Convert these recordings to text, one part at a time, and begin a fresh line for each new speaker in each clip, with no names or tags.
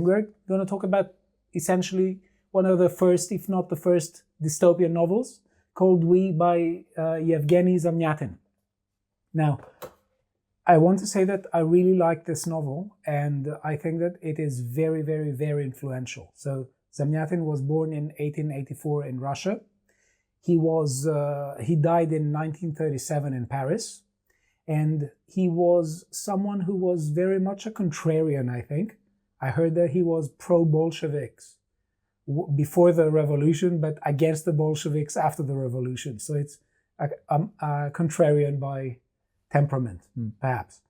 we're going to talk about essentially one of the first, if not the first, dystopian novels called We by Evgeny Zamyatin. Now, I want to say that I really like this novel, and I think that it is very, very, very influential. So Zamyatin was born in 1884 in Russia. He died in 1937 in Paris, and he was someone who was very much a contrarian, I think. I heard that he was pro-Bolsheviks before the revolution, but against the Bolsheviks after the revolution. So it's a contrarian by temperament, perhaps.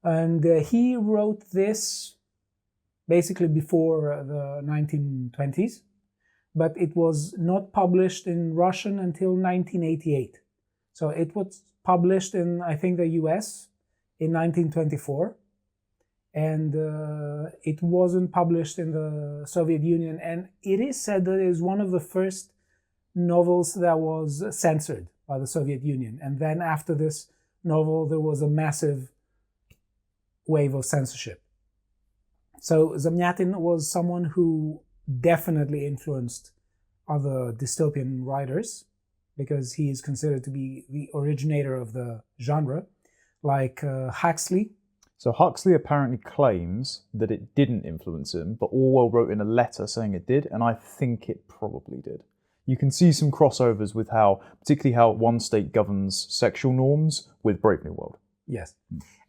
And he wrote this basically before the 1920s, but it was not published in Russian until 1988. So it was published in, I think, the US in 1924. And it wasn't published in the Soviet Union. And it is said that it is one of the first novels that was censored by the Soviet Union. And then after this novel, there was a massive wave of censorship. So Zamyatin was someone who definitely influenced other dystopian writers, because he is considered to be the originator of the genre, like Huxley.
So Huxley apparently claims that it didn't influence him, but Orwell wrote in a letter saying it did, and I think it probably did. You can see some crossovers with particularly how one state governs sexual norms with Brave New World.
Yes.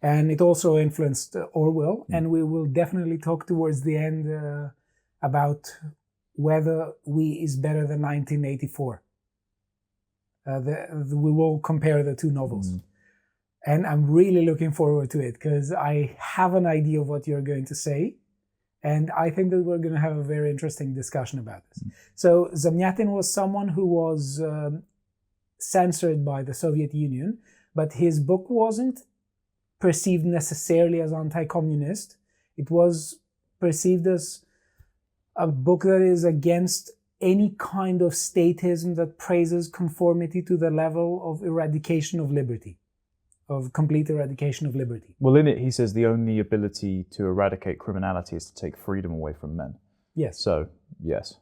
And it also influenced Orwell, and we will definitely talk towards the end about whether We is better than 1984. We will compare the two novels. And I'm really looking forward to it, because I have an idea of what you're going to say. And I think that we're going to have a very interesting discussion about this. So Zamyatin was someone who was censored by the Soviet Union, but his book wasn't perceived necessarily as anti-communist. It was perceived as a book that is against any kind of statism that praises conformity to the level of eradication of liberty, of complete eradication of liberty.
Well, in it, he says the only ability to eradicate criminality is to take freedom away from men.
Yes.
So, yes.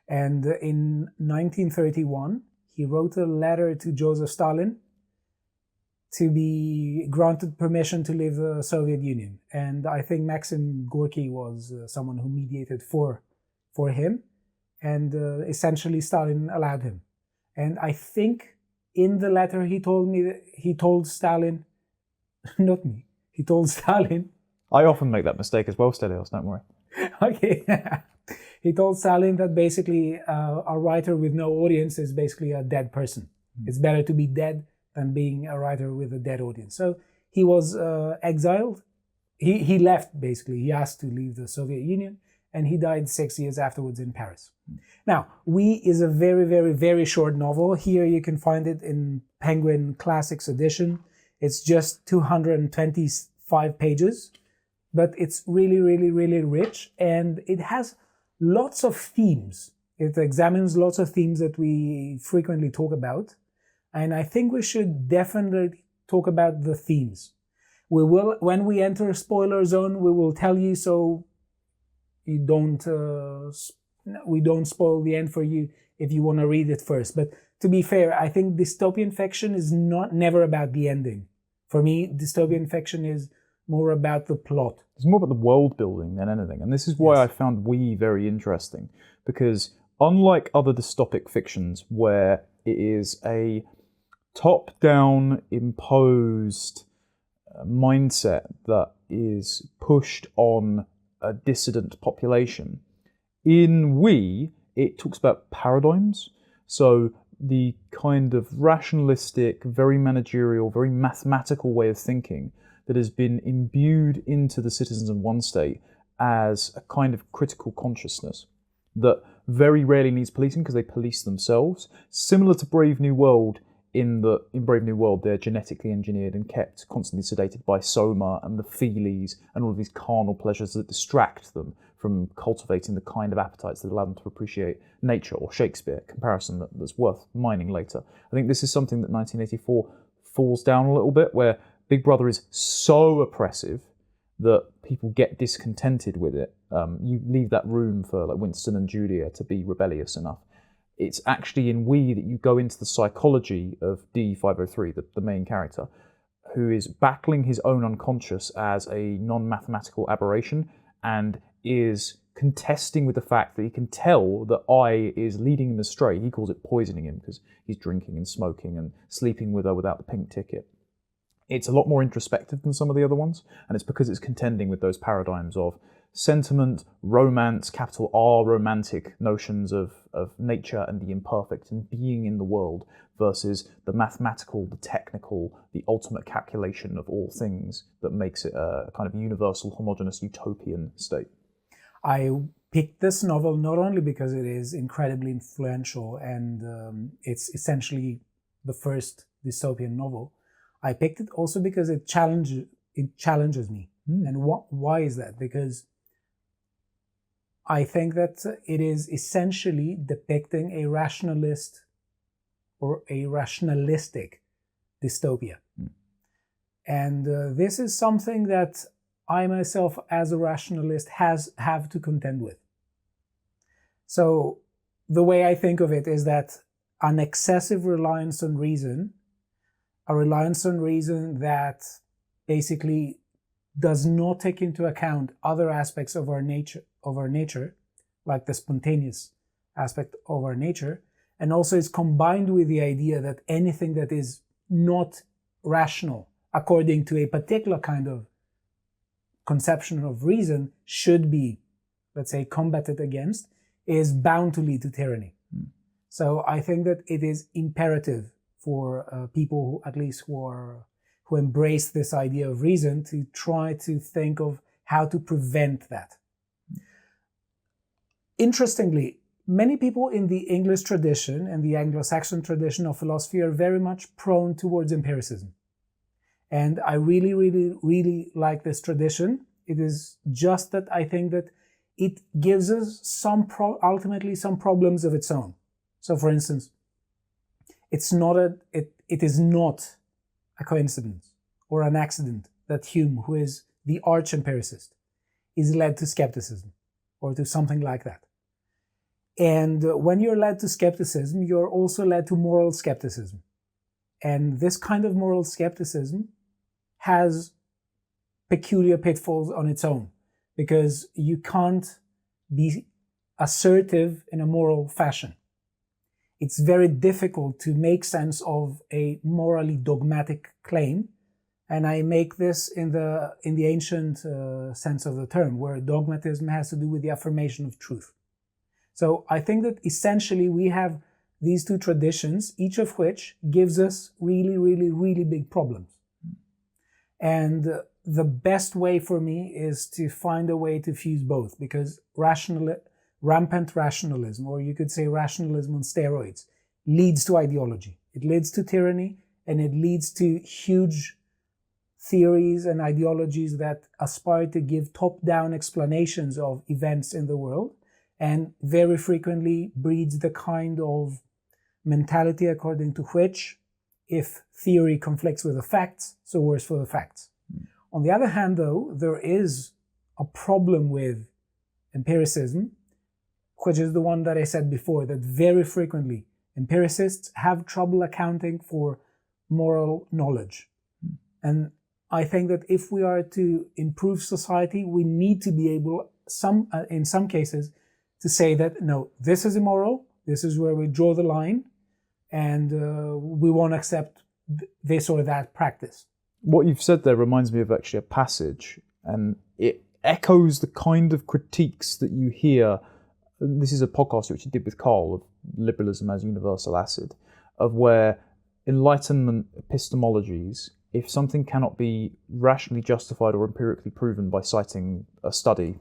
And in 1931, he wrote a letter to Joseph Stalin to be granted permission to leave the Soviet Union. And I think Maxim Gorky was someone who mediated for him. And essentially Stalin allowed him. And I think in the letter he told Stalin, not me, he told Stalin.
I often make that mistake as well, Stelios, don't worry.
Okay. He told Stalin that basically a writer with no audience is basically a dead person. It's better to be dead than being a writer with a dead audience. So he was exiled. He left, basically. He asked to leave the Soviet Union, and he died 6 years afterwards in Paris. Now, We is a very, very, very short novel. Here you can find it in Penguin Classics edition. It's just 225 pages, but it's really, really, really rich, and it has lots of themes. It examines lots of themes that we frequently talk about, and I think we should definitely talk about the themes. We will, when we enter a spoiler zone, we will tell you so you don't, we don't spoil the end for you if you want to read it first. But to be fair, I think dystopian fiction is never about the ending. For me, dystopian fiction is more about the plot.
It's more about the world building than anything. And this is why I found We very interesting, because unlike other dystopic fictions where it is a top-down imposed mindset that is pushed on a dissident population, in We, it talks about paradigms. So the kind of rationalistic, very managerial, very mathematical way of thinking that has been imbued into the citizens of one state as a kind of critical consciousness that very rarely needs policing because they police themselves. Similar to Brave New World, in Brave New World, they're genetically engineered and kept constantly sedated by soma and the feelies and all of these carnal pleasures that distract them from cultivating the kind of appetites that allow them to appreciate nature or Shakespeare, comparison that's worth mining later. I think this is something that 1984 falls down a little bit, where Big Brother is so oppressive that people get discontented with it. You leave that room for like Winston and Julia to be rebellious enough. It's actually in We that you go into the psychology of D503, the main character, who is battling his own unconscious as a non-mathematical aberration and is contesting with the fact that he can tell that I is leading him astray. He calls it poisoning him because he's drinking and smoking and sleeping with her without the pink ticket. It's a lot more introspective than some of the other ones, and it's because it's contending with those paradigms of sentiment, romance, capital R, romantic notions of nature and the imperfect and being in the world versus the mathematical, the technical, the ultimate calculation of all things that makes it a kind of universal, homogeneous, utopian state.
I picked this novel not only because it is incredibly influential and it's essentially the first dystopian novel. I picked it also because it challenges me. And why is that? Because I think that it is essentially depicting a rationalist or a rationalistic dystopia. And this is something that I myself, as a rationalist, have to contend with. So the way I think of it is that an excessive reliance on reason, a reliance on reason that basically does not take into account other aspects of our nature, like the spontaneous aspect of our nature, and also is combined with the idea that anything that is not rational according to a particular kind of conception of reason should be, let's say, combated against, is bound to lead to tyranny. So I think that it is imperative for people who embrace this idea of reason to try to think of how to prevent that. Interestingly, many people in the English tradition and the Anglo-Saxon tradition of philosophy are very much prone towards empiricism. And I really, really, really like this tradition. It is just that I think that it gives us ultimately some problems of its own. So for instance, it is not a coincidence or an accident that Hume, who is the arch-empiricist, is led to skepticism or to something like that. And when you're led to skepticism, you're also led to moral skepticism. And this kind of moral skepticism has peculiar pitfalls on its own, because you can't be assertive in a moral fashion. It's very difficult to make sense of a morally dogmatic claim, and I make this in the ancient sense of the term, where dogmatism has to do with the affirmation of truth. So I think that essentially we have these two traditions, each of which gives us really, really, really big problems. And the best way for me is to find a way to fuse both, because rampant rationalism, or you could say rationalism on steroids, leads to ideology. It leads to tyranny, and it leads to huge theories and ideologies that aspire to give top-down explanations of events in the world, and very frequently breeds the kind of mentality according to which, if theory conflicts with the facts, so worse for the facts. On the other hand, though, there is a problem with empiricism, which is the one that I said before, that very frequently empiricists have trouble accounting for moral knowledge. And I think that if we are to improve society, we need to be able, in some cases, to say that, no, this is immoral, this is where we draw the line, and we won't accept this or that practice.
What you've said there reminds me of actually a passage, and it echoes the kind of critiques that you hear. This is a podcast which you did with Carl, of liberalism as universal acid, of where Enlightenment epistemologies, if something cannot be rationally justified or empirically proven by citing a study,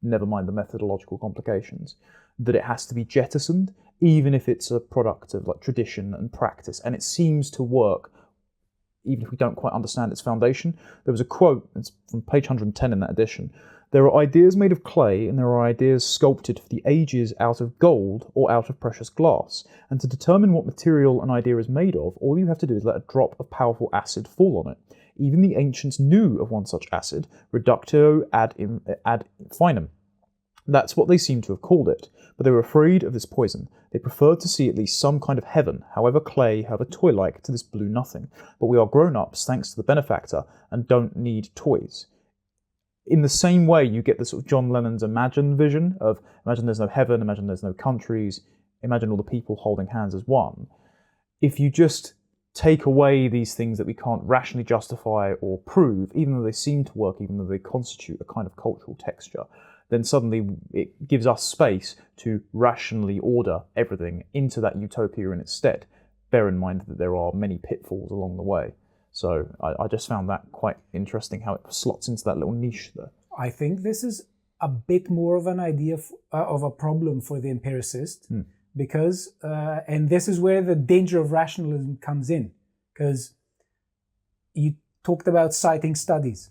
never mind the methodological complications, that it has to be jettisoned, even if it's a product of like tradition and practice. And it seems to work, even if we don't quite understand its foundation. There was a quote, it's from page 110 in that edition. There are ideas made of clay, and there are ideas sculpted for the ages out of gold or out of precious glass. And to determine what material an idea is made of, all you have to do is let a drop of powerful acid fall on it. Even the ancients knew of one such acid, reductio ad infinem. That's what they seem to have called it, but they were afraid of this poison. They preferred to see at least some kind of heaven, however clay, however toy-like, to this blue nothing. But we are grown-ups, thanks to the benefactor, and don't need toys. In the same way, you get the sort of John Lennon's Imagine vision of imagine there's no heaven, imagine there's no countries, imagine all the people holding hands as one. If you just take away these things that we can't rationally justify or prove, even though they seem to work, even though they constitute a kind of cultural texture, then suddenly it gives us space to rationally order everything into that utopia in its stead. Bear in mind that there are many pitfalls along the way. So I just found that quite interesting how it slots into that little niche there.
I think this is a bit more of an idea of a problem for the empiricist, because, and this is where the danger of rationalism comes in, because you talked about citing studies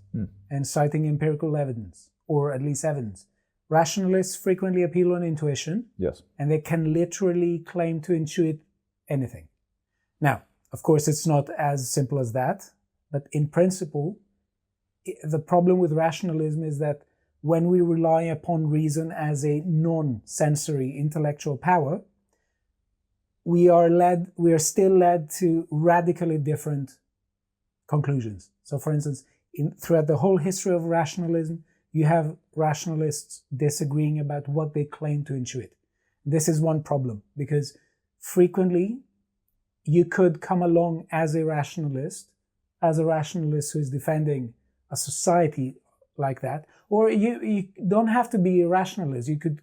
and citing empirical evidence, or at least evidence. Rationalists frequently appeal on intuition,
yes,
and they can literally claim to intuit anything. Now, of course, it's not as simple as that, but in principle, the problem with rationalism is that when we rely upon reason as a non-sensory intellectual power, we are still led to radically different conclusions. So, for instance, throughout the whole history of rationalism, you have rationalists disagreeing about what they claim to intuit. This is one problem, because frequently you could come along as a rationalist who is defending a society like that, or you don't have to be a rationalist. You could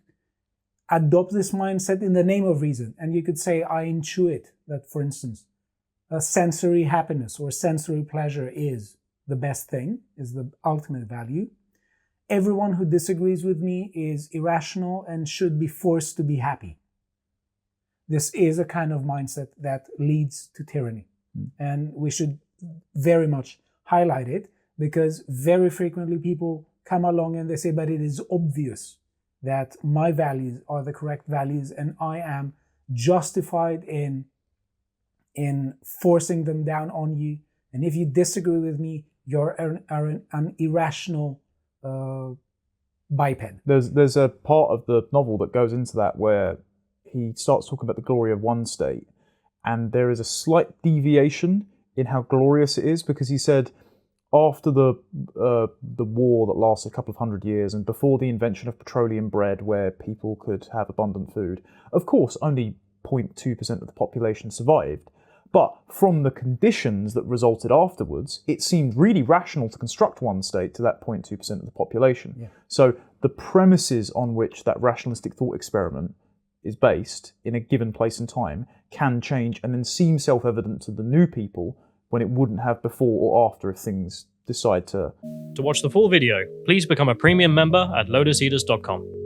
adopt this mindset in the name of reason, and you could say, I intuit that, for instance, a sensory happiness or sensory pleasure is the best thing, is the ultimate value. Everyone who disagrees with me is irrational and should be forced to be happy. This is a kind of mindset that leads to tyranny. And we should very much highlight it, because very frequently people come along and they say, but it is obvious that my values are the correct values and I am justified in forcing them down on you. And if you disagree with me, you're an irrational biped.
There's a part of the novel that goes into that where he starts talking about the glory of one state, and there is a slight deviation in how glorious it is, because he said after the war that lasted a couple of 100 years and before the invention of petroleum bread where people could have abundant food, of course only 0.2% of the population survived. But from the conditions that resulted afterwards, it seemed really rational to construct one state to that 0.2% of the population. Yeah. So the premises on which that rationalistic thought experiment is based in a given place and time can change and then seem self-evident to the new people when it wouldn't have before or after if things decide to.
To watch the full video, please become a premium member at lotuseaters.com.